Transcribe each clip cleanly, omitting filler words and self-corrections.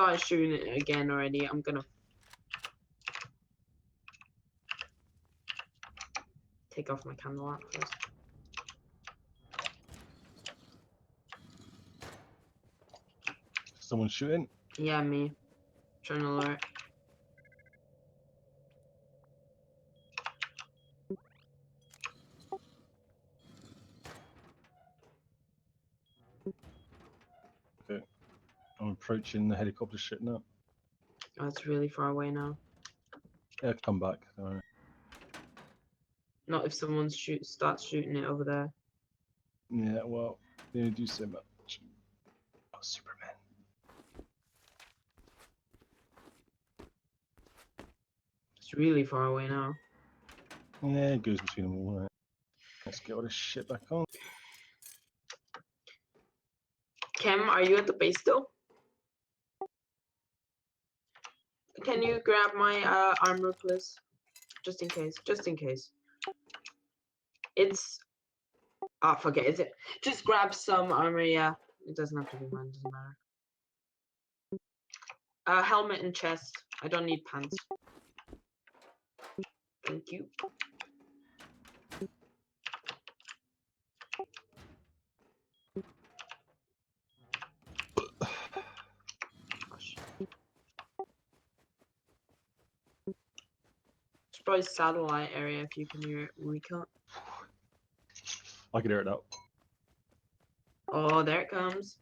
started shooting it again already. I'm gonna take off my candle lamp first. Someone shooting? Yeah, me. Trying to alert. Okay. I'm approaching the helicopter shit now. Oh, it's really far away now. Yeah, come back. Alright. Not if someone starts shooting it over there. Yeah, well, they do so much. Oh, Superman. It's really far away now. Yeah, it goes between them all. Right. Let's get all this shit back on. Kem, are you at the base still? Can you grab my armor, please? Just in case. Just in case. It's... Ah, forget it. Just grab some armor, yeah. It doesn't have to be mine, doesn't matter. Helmet and chest. I don't need pants. Thank you. Gosh. It's probably satellite area if you can hear it. We can't. I can hear it now. Oh, there it comes.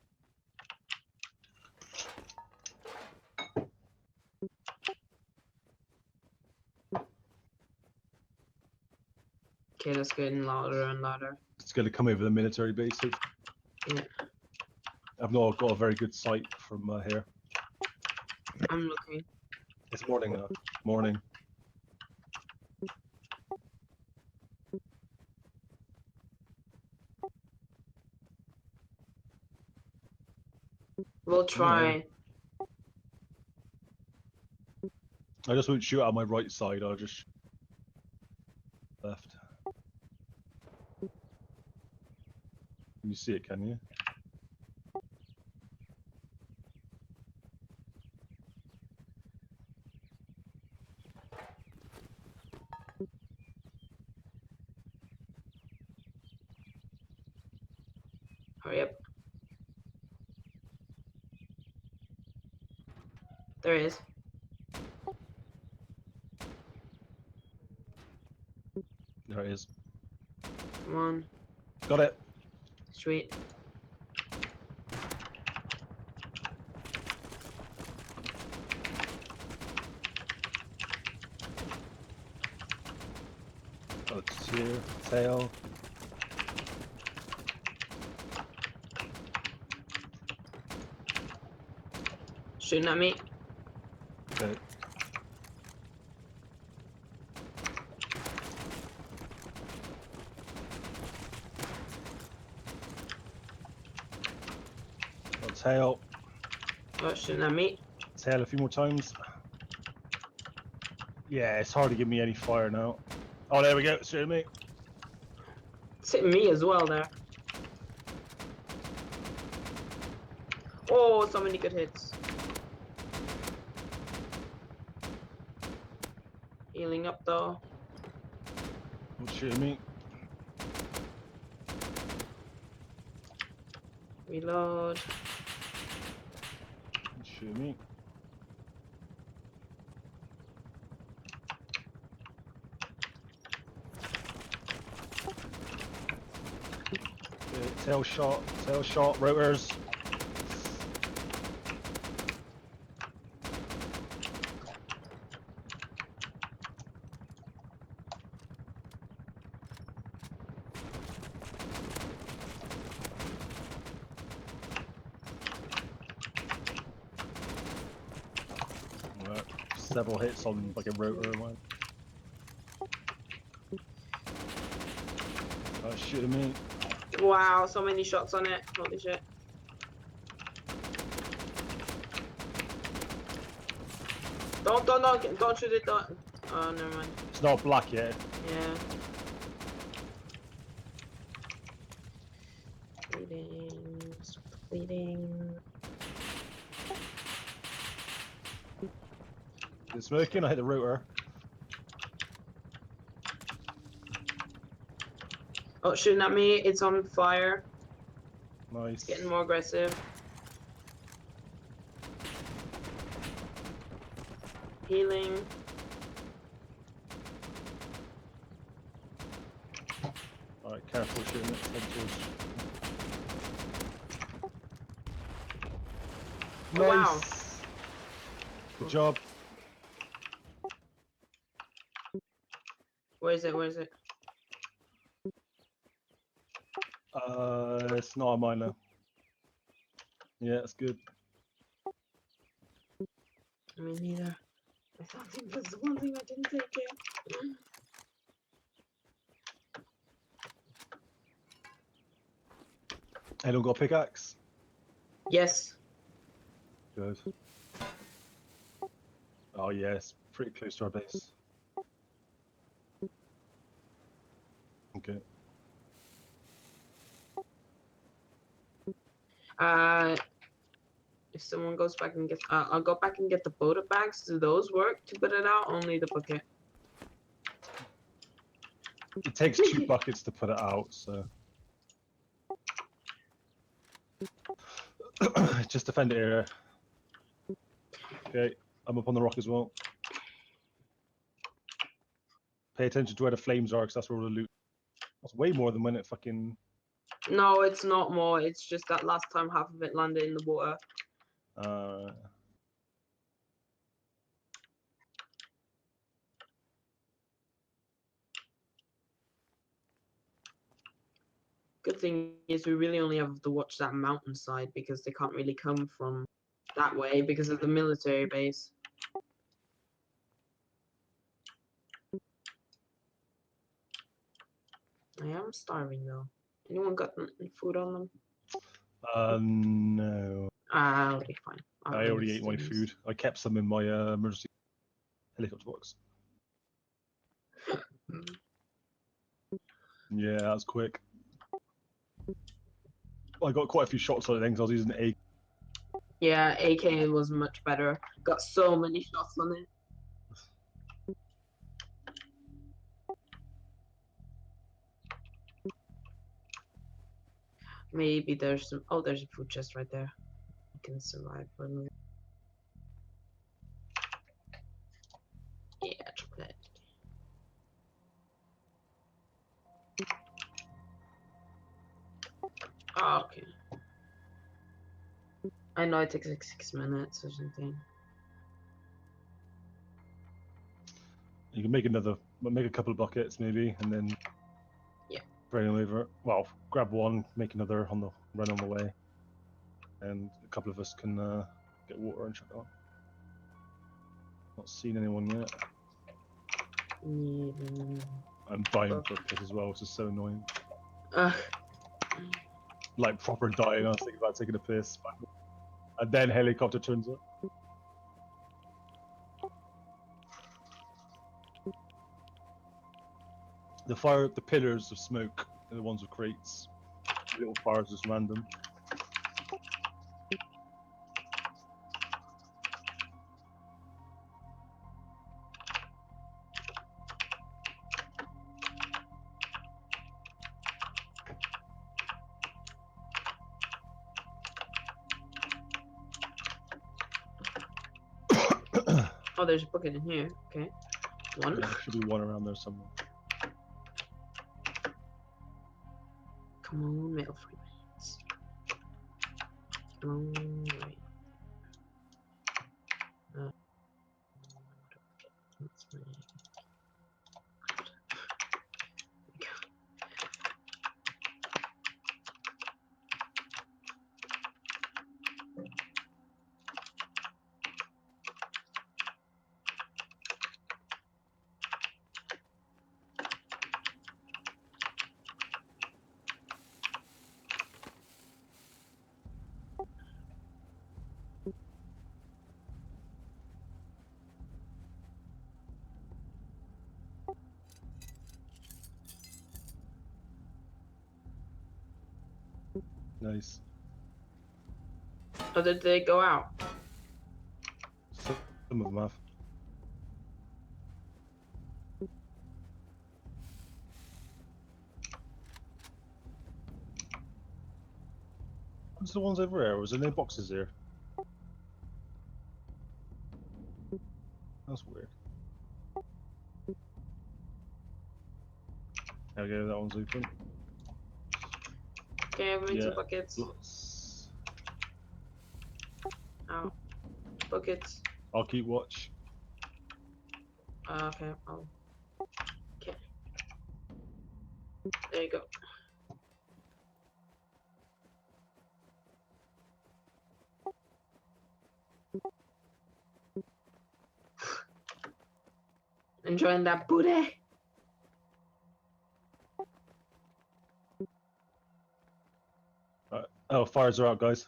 Okay, that's getting louder and louder. It's going to come over the military base. Yeah. I've not got a very good sight from here. I'm looking. It's morning now. Morning. We'll try. I just won't shoot out my right side, I'll just left. Can you see it, can you? Hurry up. There it is. There it is. Come on. Got it! Sweet. Got it here. Tail. Shooting at me. Okay. Got tail. Oh, shooting at me. Tail a few more times. Yeah, it's hard to give me any fire now. Oh, there we go. Shoot me. It's hitting me as well there. Oh, so many good hits. Healing up though. Shoot me. Reload. Shoot me. Tail shot, rotors. Several hits on like a rotor one. Oh, shooting me. Wow, so many shots on it. Holy shit. Don't shoot it. Don't. Oh, never mind. It's not black yet. Yeah. Bleeding. Bleeding. It's smoking. I hit the rotor. Oh, shooting at me. It's on fire. Nice. Getting more aggressive. Healing. Alright, careful shooting it. Head towards. Oh, wow. Nice. Good job. Where is it? Where is it? It's not on mine now. Yeah, that's good. Me neither. I thought it was the one thing I didn't take it. Anyone got a pickaxe? Yes. Good. Oh yes, pretty close to our base. Okay. If someone goes back and gets, I'll go back and get the Boda bags. Do those work to put it out? Only the bucket. It takes 2 buckets to put it out, so. Just defend the area. Okay, I'm up on the rock as well. Pay attention to where the flames are, because that's where all the loot. That's way more than when it fucking. No, it's not more. It's just that last time half of it landed in the water. Good thing is we really only have to watch that mountainside because they can't really come from that way because of the military base. I am starving though. Anyone got food on them? No. I'll be fine. I already ate my food. I kept some in my emergency helicopter box. Yeah, that was quick. I got quite a few shots on it then because I was using A. Yeah, AK was much better. Got so many shots on it. Maybe there's some. Oh, there's a food chest right there. I can survive for a minute. Yeah, chocolate. Oh, okay. I know it takes like 6 minutes or something. You can make a couple of buckets maybe, and then Yeah. bring them over. Well, grab one, make another on the run on the way, and a couple of us can get water and check out. Not seen anyone yet. I'm dying for a piss as well, which is so annoying. Like proper dying. I was thinking about taking a piss, and then helicopter turns up. The pillars of smoke are the ones with crates. Little fires just random. Oh, there's a bucket in here. Okay. One. Yeah, there should be one around there somewhere. Come on, metal fragments. Alright. That's my... Nice. Oh, did they go out? Some of them have. What's the ones over there? Was there no boxes here? That's weird. There we go, that one's open. Okay, I've made Yeah. some buckets. Ow. Buckets. I'll keep watch. Okay, okay. There you go. Enjoying that booty. Oh, fires are out, guys.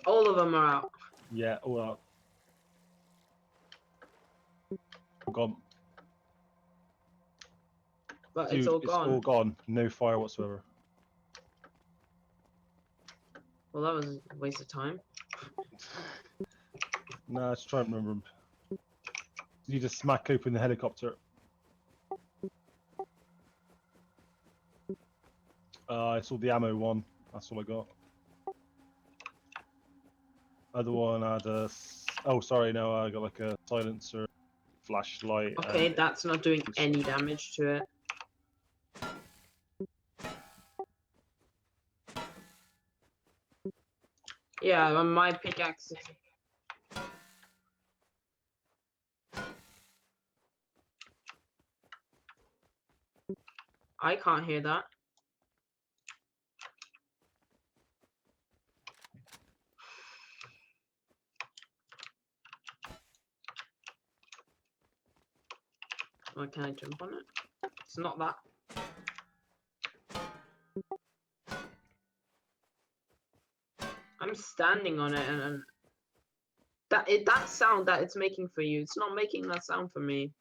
All of them are out. Yeah, all out. Gone. But Dude, it's all gone. all gone. No fire whatsoever. Well, that was a waste of time. Nah, let's try and remember. You just smack open the helicopter. I saw the ammo one. That's all I got. Other one had a. Oh, sorry, no, I got like a silencer, flashlight. Okay, that's not doing any damage to it. Yeah, on my pickaxe. I can't hear that. Why can't I jump on it? It's not that. I'm standing on it and that sound that it's making for you, it's not making that sound for me.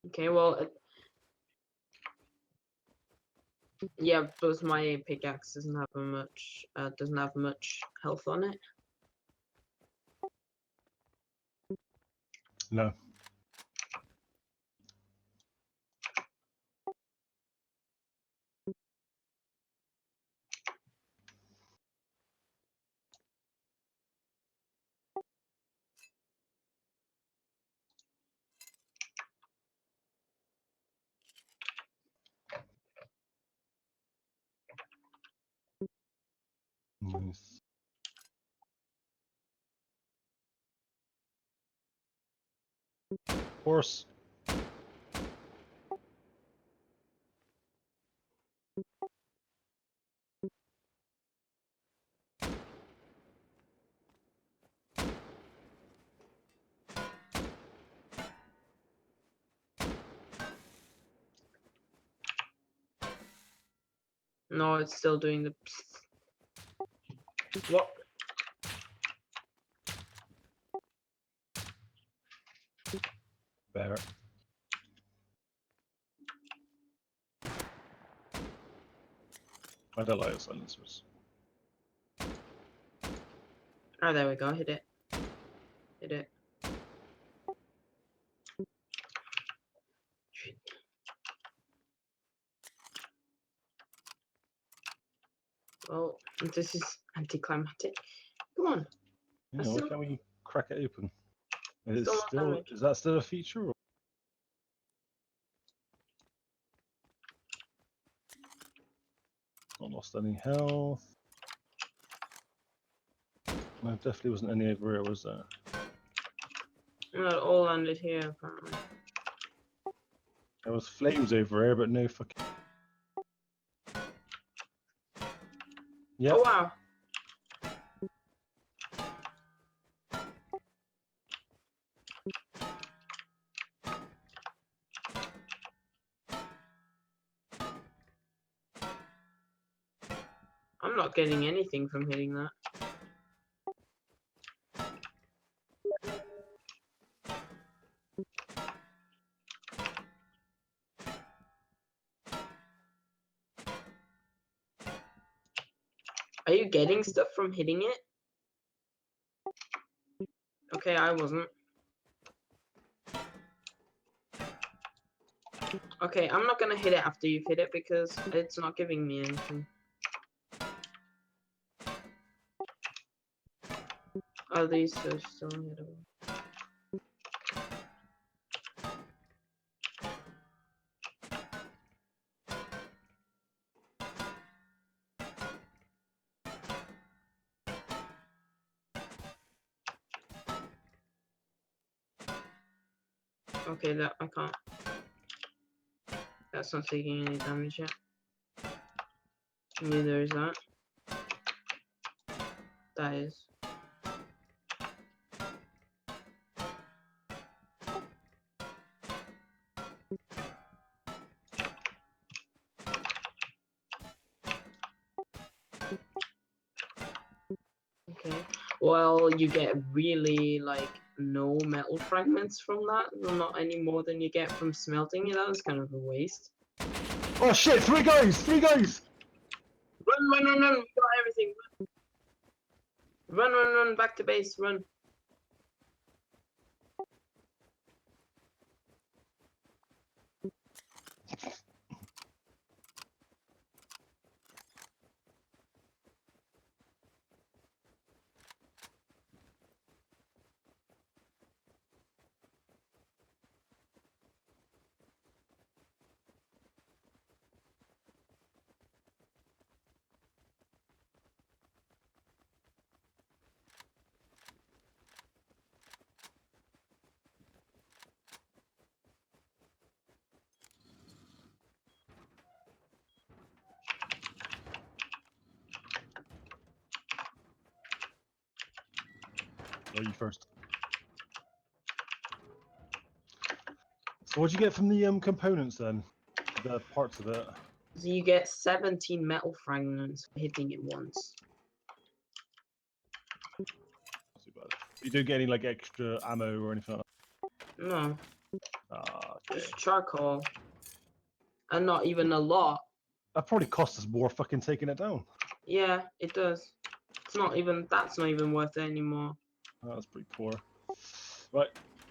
Okay, well, yeah, but my pickaxe doesn't have much health on it. No. Nice. Horse. No, it's still doing the. What? Bear. I don't like silencers. Oh, there we go. Hit it. Hit it. Well, this is anticlimactic. Come on. Yeah, why can't we crack it open? Still not damage. Is that still a feature? Or? Not lost any health. No, definitely wasn't any over here, was there? No, it all landed here, apparently. There was flames over here, but no fucking. Yep. Oh, wow. I'm not getting anything from hitting that. Are you getting stuff from hitting it? Okay, I wasn't. Okay, I'm not gonna hit it after you've hit it because it's not giving me anything. Oh, these are still unhittable. Okay, that I can't. That's not taking any damage yet. Neither is that. That is. Okay. Well, you get really like no metal fragments from that. Not any more than you get from smelting it. That was kind of a waste. Oh shit! 3 guys! 3 guys! Run, run, run, run! We got everything. Run, run, run! Back to base. Run. Oh, you first. So what'd you get from the components then? The parts of it? So you get 17 metal fragments for hitting it once. Not too bad. You don't get any like extra ammo or anything like No, that? Ah, okay. just charcoal. And not even a lot. That probably cost us more fucking taking it down. Yeah, it does. It's not even, that's not even worth it anymore. Oh, that's pretty poor. Right,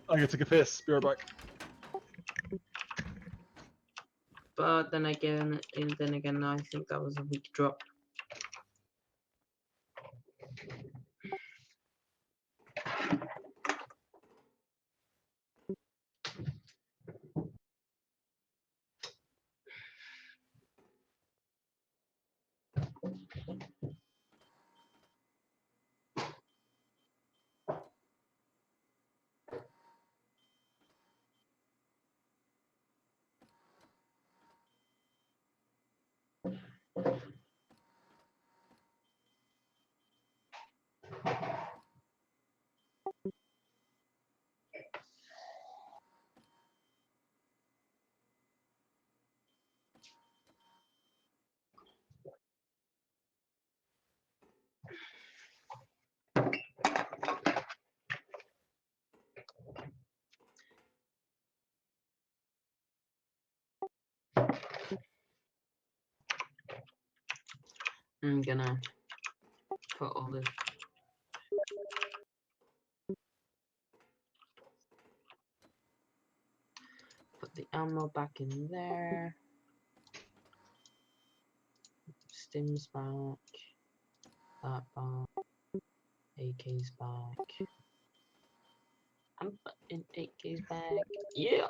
I'm gonna take a piss. Be right back. But then again, I think that was a weak drop. I'm gonna put all this. Put the ammo back in there. Stims back. That back. AK's back. I'm putting AK's back. Yeah.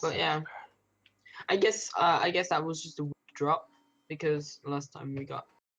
But yeah, I guess that was just a weak drop because last time we got